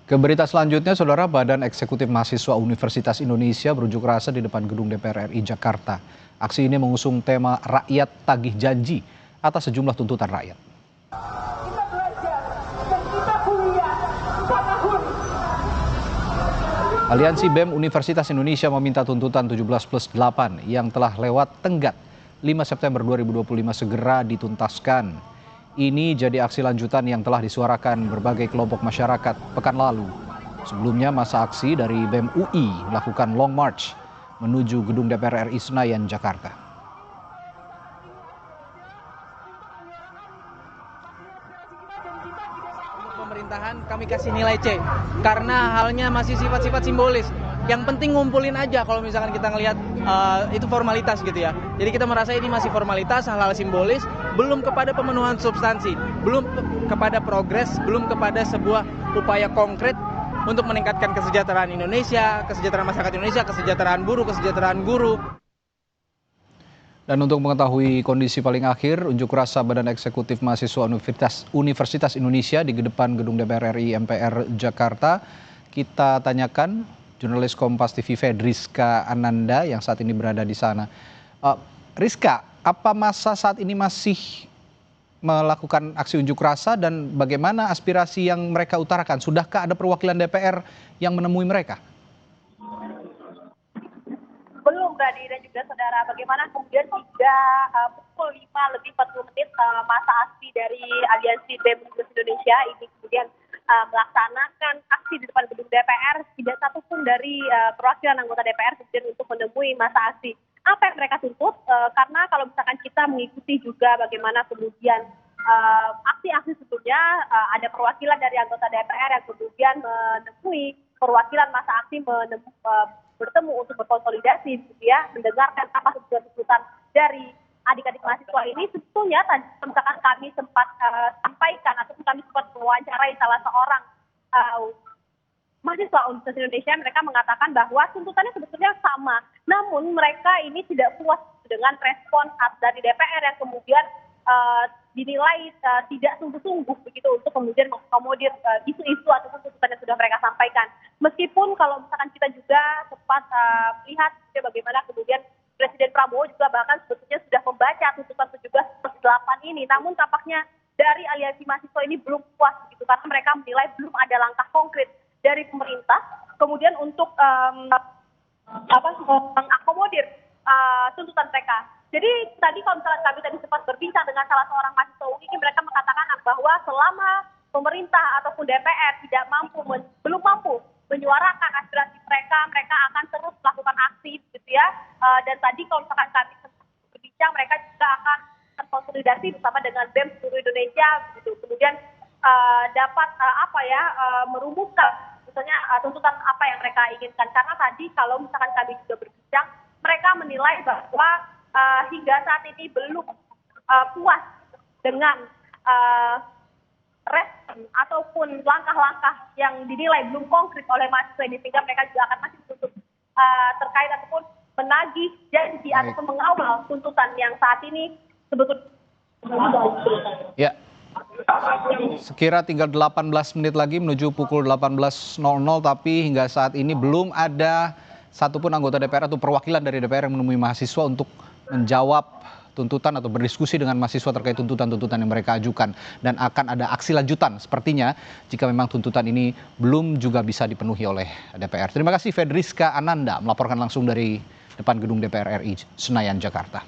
Ke berita selanjutnya, Saudara, Badan Eksekutif Mahasiswa Universitas Indonesia berunjuk rasa di depan gedung DPR RI Jakarta. Aksi ini mengusung tema Rakyat Tagih Janji atas sejumlah tuntutan rakyat. Kita belajar dan kita kuliah 4 tahun. Aliansi BEM Universitas Indonesia meminta tuntutan 17+8 yang telah lewat tenggat 5 September 2025 segera dituntaskan. Ini jadi aksi lanjutan yang telah disuarakan berbagai kelompok masyarakat pekan lalu. Sebelumnya masa aksi dari BEM UI melakukan long march menuju gedung DPR RI Senayan, Jakarta. Pemerintahan kami kasih nilai C karena halnya masih sifat-sifat simbolis. Yang penting ngumpulin aja kalau misalkan kita ngelihat itu formalitas gitu ya. Jadi kita merasa ini masih formalitas, hal-hal simbolis, belum kepada pemenuhan substansi, belum kepada progres, belum kepada sebuah upaya konkret untuk meningkatkan kesejahteraan Indonesia, kesejahteraan masyarakat Indonesia, kesejahteraan buruh, kesejahteraan guru. Dan untuk mengetahui kondisi paling akhir unjuk rasa Badan Eksekutif Mahasiswa Universitas Indonesia di depan gedung DPR RI MPR Jakarta, kita tanyakan jurnalis Kompas TV Fedriska Ananda yang saat ini berada di sana. Rizka, apa masa saat ini masih melakukan aksi unjuk rasa dan bagaimana aspirasi yang mereka utarakan? Sudahkah ada perwakilan DPR yang menemui mereka? Belum, Brady dan juga saudara. Bagaimana kemudian hingga pukul 5:40 masa aksi dari Aliansi BEM Indonesia ini kemudian melaksanakan aksi di depan gedung DPR, tidak satu pun dari perwakilan anggota DPR kemudian untuk menemui masa aksi. Apa yang mereka tuntut? Karena kalau misalkan kita mengikuti juga bagaimana kemudian aksi-aksi sebelumnya, ada perwakilan dari anggota DPR yang kemudian menemui perwakilan masa aksi bertemu untuk berkonsolidasi, gitu ya, mendengarkan apa tuntutan dari adik-adik mahasiswa ini. Sebetulnya tadi misalkan kami sempat sampaikan ataupun kami sempat mewawancarai salah seorang mahasiswa Universitas Indonesia, mereka mengatakan bahwa tuntutannya sebetulnya sama, namun mereka ini tidak puas dengan respon dari DPR yang kemudian dinilai tidak sungguh-sungguh begitu untuk kemudian mengakomodir isu-isu ataupun tuntutan yang sudah mereka sampaikan. Meskipun kalau misalkan kita juga sempat lihat bagaimana kemudian Presiden Prabowo juga bahkan sebetulnya sudah membaca tuntutan 17+8 ini, namun tampaknya dari aliansi mahasiswa ini belum puas begitu karena mereka menilai belum ada langkah konkret dari pemerintah kemudian untuk mengakomodir tuntutan mereka. Jadi tadi kalau misalnya kami tadi sempat berbincang dengan salah seorang mahasiswa UI, mereka mengatakan bahwa selama pemerintah ataupun DPR belum mampu menyuarakan aspirasi mereka, mereka akan terus melakukan aksi gitu ya. Dan tadi kalau misalkan kami berbincang, mereka juga akan terkonsolidasi bersama dengan BEM seluruh Indonesia gitu. Kemudian dapat merumuskan misalnya tuntutan apa yang mereka inginkan. Karena tadi kalau misalkan kami juga berbincang, mereka menilai bahwa hingga saat ini belum puas dengan respon ataupun langkah-langkah yang dinilai belum konkret oleh mahasiswa ini, sehingga mereka juga akan masih tuntut terkait ataupun menagih janji ataupun mengawal tuntutan yang saat ini sebetulnya. Ya. Sekira tinggal 18 menit lagi menuju pukul 18.00, tapi hingga saat ini belum ada satupun anggota DPR atau perwakilan dari DPR yang menemui mahasiswa untuk menjawab tuntutan atau berdiskusi dengan mahasiswa terkait tuntutan-tuntutan yang mereka ajukan. Dan akan ada aksi lanjutan sepertinya jika memang tuntutan ini belum juga bisa dipenuhi oleh DPR. Terima kasih Fedriska Ananda melaporkan langsung dari depan gedung DPR RI Senayan, Jakarta.